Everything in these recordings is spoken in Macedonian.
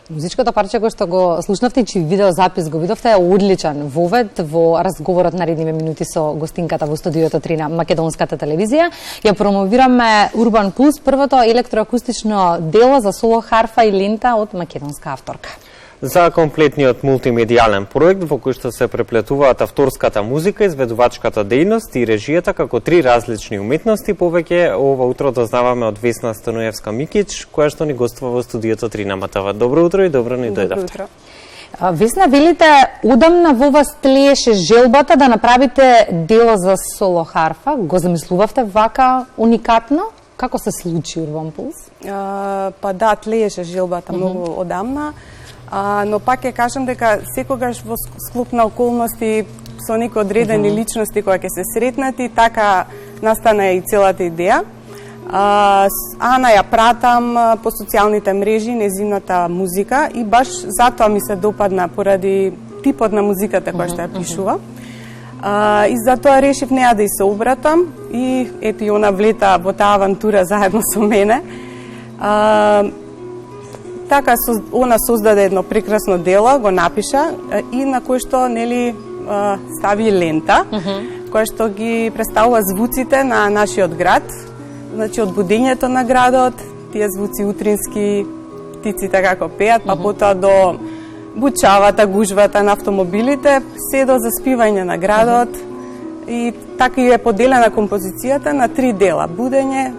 Музичкото парче кој што го слушнавте, чи видеозапис го видовте, е одличен вовед во разговорот на редниве минути со гостинката во студиото 3 на македонската телевизија. Ја промовираме Urban Pulse, првото електроакустично дело за соло харфа и лента од македонска авторка. За комплетниот мултимедијален проект во кој што се преплетуваат авторската музика, изведувачката дејност и режијата како три различни уметности, повеќе ова утро дознаваме од Весна Стануевска-Микич, која што ни гоствува во студиото 3 на МТВ. Добро утро и добро ни дојдовте. Весна, велите, одамна во вас тлееше желбата да направите дело за соло харфа. Го замислувавте вака уникатно? Како се случи Urban Pulse? Па да, тлееше желбата многу одамна. Но пак ќе кажам дека секогаш во склоп на околности со некои одредени личности кои ќе се сретнати, така настана и целата идеја. Ана ја пратам по социјалните мрежи, незината музика и баш затоа ми се допадна поради типот на музиката која што ја пишува. И затоа решив неа да и се обратам и ето и она влета во таа авантура заедно со мене. Така она создаде едно прекрасно дело, го напиша и на кој што нели стави лента, која што ги представува звуците на нашиот град. Значи од будењето на градот, тие звуци утрински, птиците како пеат, па потоа до бучавата, гужвата на автомобилите, се до заспивање на градот. И така и е поделена композицијата на три дела: будење,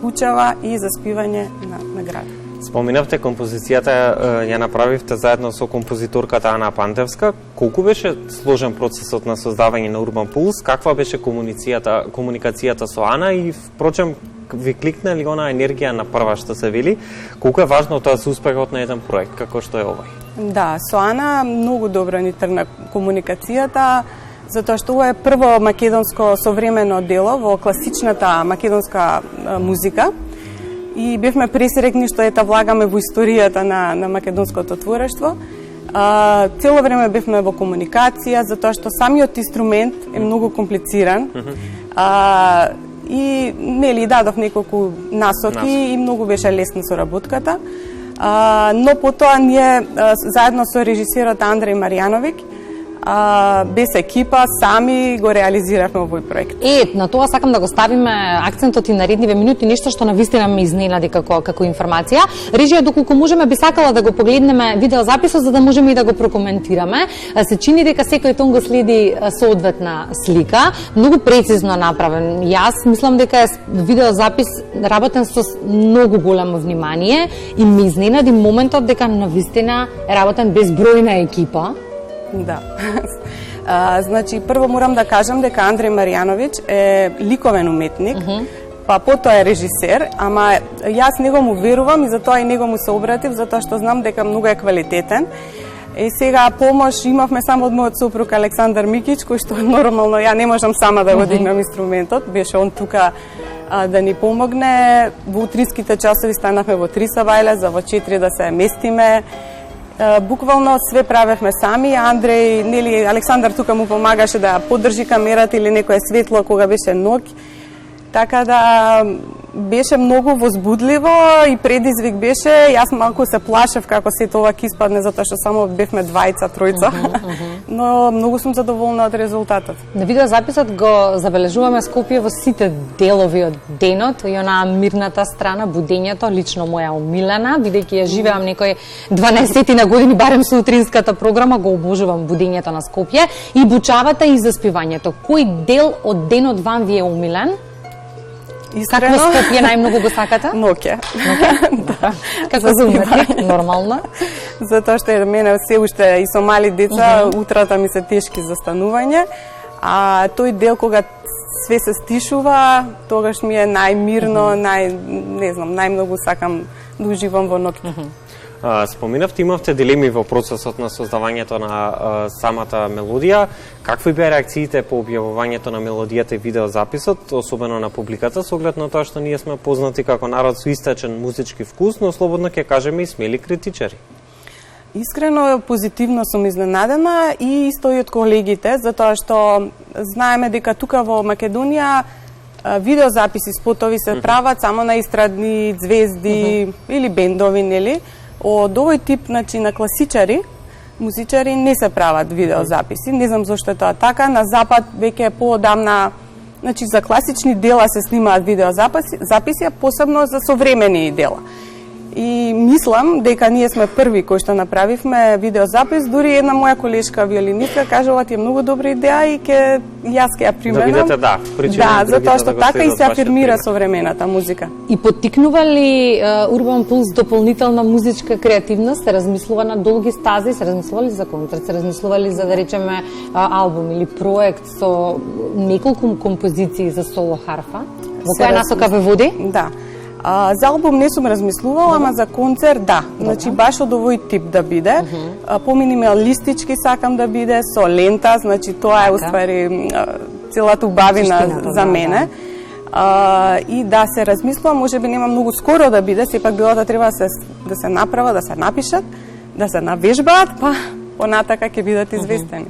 бучава и заспивање на градот. Споминавте композицијата, ја направивте заедно со композиторката Ана Пантевска. Колку беше сложен процесот на создавање на Urban Pulse? Каква беше комуникацијата со Ана и впрочем ви кликна ли она енергија на прва што се вели? Колку е важно тоа за успехот на еден проект како што е овој? Да, со Ана многу добро ни тргна комуникацијата, затоа што ова е прво македонско современо дело во класичната македонска музика. И бевме пресрекни што ета влагаме во историјата на македонското творештво. Цело време бевме во комуникација, затоа што самиот инструмент е многу комплициран. И нели дадов неколку насоки и многу беше лесна соработката. Но потоа ние заедно со режисерот Андреј Маријановиќ, без екипа, сами го реализиравме овој проект. На тоа сакам да го ставиме акцентот и на редниве минути, нешто што навистина ме изненади како информација. Режија, доколку можеме, би сакала да го погледнеме видеозаписот за да можеме и да го прокоментираме. Се чини дека секој тон го следи соодветна слика, многу прецизно направен. Јас мислам дека е видеозапис работен со многу големо внимание и ме изненади моментот дека навистина е работен без бројна екипа. Да. Значи, прво морам да кажам дека Андреј Маријановиќ е ликовен уметник, па потоа е режисер, ама јас него му верувам и затоа и него му се обратив, затоа што знам дека многу е квалитетен. И сега помош имавме само од мојот сопруг Александар Микич, кој што нормално ја не можам сама да го дигнам инструментот, беше он тука да ни помогне. Во утринските часови станавме во 3 савајле, за во 4 да се местиме. Буквално све правевме сами. Андреј, нели, Александар тука му помагаше да поддржи камерата или некое светло кога беше ноќ. Така да беше многу возбудливо и предизвик беше. Јас малку се плашев како се тоа ќе испадне, затоа што само бевме двајца, тројца. Но многу сум задоволна од резултатот. На видеозаписот го забележуваме Скопје во сите делови од денот, и онаа мирната страна, будењето, лично моја омилена, бидејќи ја живеам некои 12 на години, барем со утринската програма, го обожувам будењето на Скопје и бучавата и заспивањето. Кој дел од денот вам ви е омилен? Искрено, какво Скопје најмногу го сакате? Ноќе. Да. Како зумете? Нормално. Затоа што мене се уште и со мали деца утрата ми се тешки за станување, а тој дел кога све се стишува, тогаш ми е најмирно, најмногу сакам да уживам во ноќта. Споминавте, имавте дилеми во процесот на создавањето на самата мелодија. Какви беа реакциите по објавувањето на мелодијата и видеозаписот, особено на публиката, со оглед на тоа што ние сме познати како народ со истечен музички вкус, но слободно ќе кажеме и смели критичари? Искрено позитивно сум изненадена и исто и од колегите, затоа што знаеме дека тука во Македонија видеозаписи, спотови се прават само на естрадни звезди или бендови, нели? од овој тип, значи, на класичари, музичари не се прават видеозаписи. Не знам зошто е тоа така. На Запад веќе е поодамна, значи, за класични дела се снимаат видеозаписи, а посебно за современи дела. И мислам дека ние сме први кои што направивме видеозапис, дури една моја колешка виолинистка кажа ова ти е многу добра идеја и јас ќе ја применам. Да видите, да, да, затоа што така и се афирмира современата музика. И поттикнува ли Урбан Пулс дополнителна музичка креативност? Се размислува на долги стази, се размислува ли за концерт, се размислува ли за, да речеме, албум или проект со неколку композиции за соло харфа? Во која насока ве води? Да. За албум не сум размислувала, ама за концерт да. Значи баш од овој тип да биде. Поминималистички сакам да биде, со лента, значи тоа е уствари целата убавина за мене. И да се размислува, можеби нема многу скоро да биде, сепак делата треба да се направат, да се напишат, да се навежбаат, па понатака ќе бидат известени.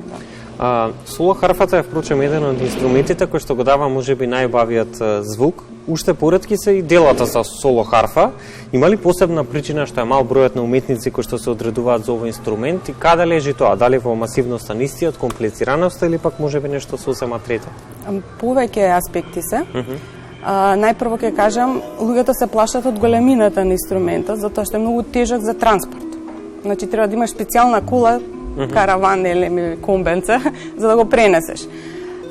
Соло харфата е впрочем еден од инструментите кој што го дава можеби најубавиот звук. Уште поретки се и делата за соло харфа. Има ли посебна причина што е мал бројот на уметници кои што се одредуваат за овој инструмент и каде лежи тоа? Дали во масивноста на истиот, комплицираноста или пак можеби нешто сосема трето? Повеќе аспекти се. Најпрво ќе кажам, луѓето се плашат од големината на инструментот затоа што е многу тежок за транспорт. Значи треба да имаш специјална кула, караван или комбенце за да го пренесеш.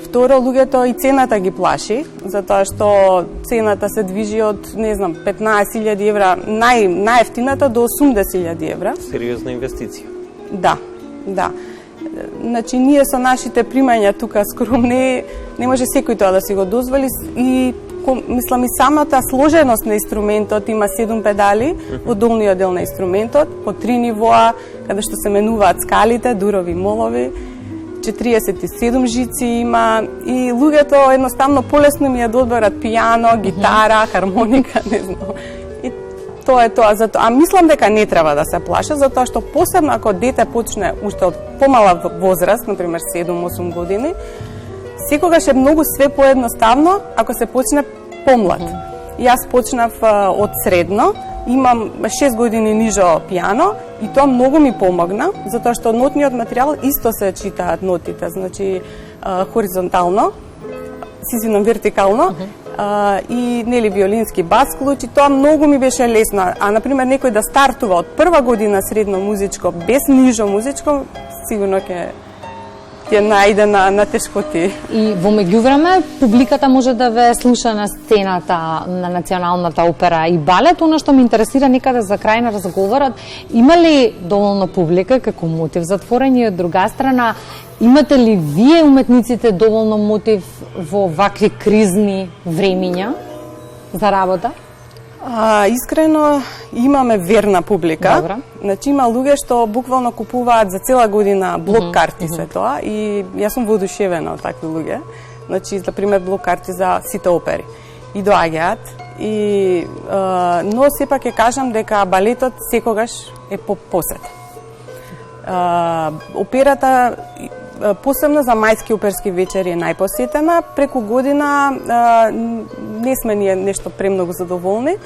Второ, луѓето и цената ги плаши, затоа што цената се движи од, не знам, 15.000 евра, најефтината до 80.000 евра. Сериозна инвестиција. Да, да. Значи, ние со нашите примања тука скромни, не може секој тоа да си го дозволи и мислам и самата сложеност на инструментот има 7 педали во долниот дел на инструментот, по 3 нивоа, каде што се менуваат скалите, дурови, молови, 47 жици има и луѓето едноставно полесно ми ја додберат пијано, гитара, хармоника, не знам. И тоа е тоа. А мислам дека не треба да се плаша, затоа што посебно ако дете почне уште од помала возраст, например 7-8 години, секогаш е многу све поедноставно ако се почне помлад. Јас почнав од средно, имам 6 години нижо пијано и тоа многу ми помогна, затоа што нотниот материјал исто се читаат нотите, значи хоризонтално, сизином вертикално, и нели виолински бас клуч, и тоа многу ми беше лесно. А например некој да стартува од прва година средно музичко без нижо музичко, сигурно ќе најде на тешкоти. И во меѓувреме, публиката може да ве слуша на сцената на Националната опера и балет. Оно што ме интересира некаде за крај на разговорот, има ли доволно публика како мотив за творење? Од друга страна, имате ли вие уметниците доволно мотив во вакви кризни времиња за работа? Искрено имаме верна публика. Добра. Значи има луѓе што буквално купуваат за цела година блок карти се тоа и јас сум воодушевена од такви луѓе. Значи за пример блок карти за сите опери. И доаѓаат и но сепак ќе кажам дека балетот секогаш е посет. Операта посебно за мајски оперски вечери е најпосетена. Преку година не сме ние нешто премногу задоволни.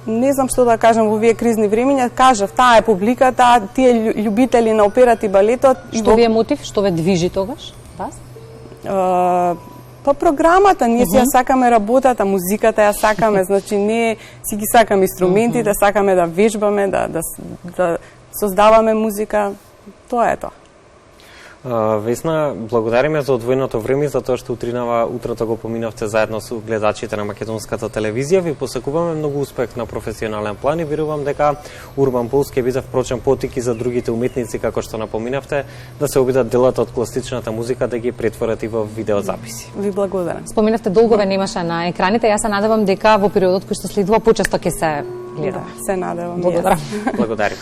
Не знам што да кажам во овие кризни времиња, кажав, таа е публиката, тие љубители на операта и балетот. Што ви е мотив? Што ве движи тогаш? Вас? Па програмата, ние си ја сакаме работата, музиката ја сакаме, значи не си ги сакаме инструментите, сакаме да вежбаме, да создаваме музика. Тоа е тоа. Весна, благодариме за одвоеното време, за тоа што утрото го поминавте заедно со гледачите на македонската телевизија. Ви посакуваме многу успех на професионален план и верувам дека Урбан Пулс ќе биде впрочем потик и за другите уметници, како што напоминавте, да се обидат делата од класичната музика да ги претворат и во видеозаписи. Ви благодарам. Споминавте долгове немаше на екраните, јас се надевам дека во периодот кој што следува почесто ќе се гледа. Да, се надевам. Благодарам. Благодарам.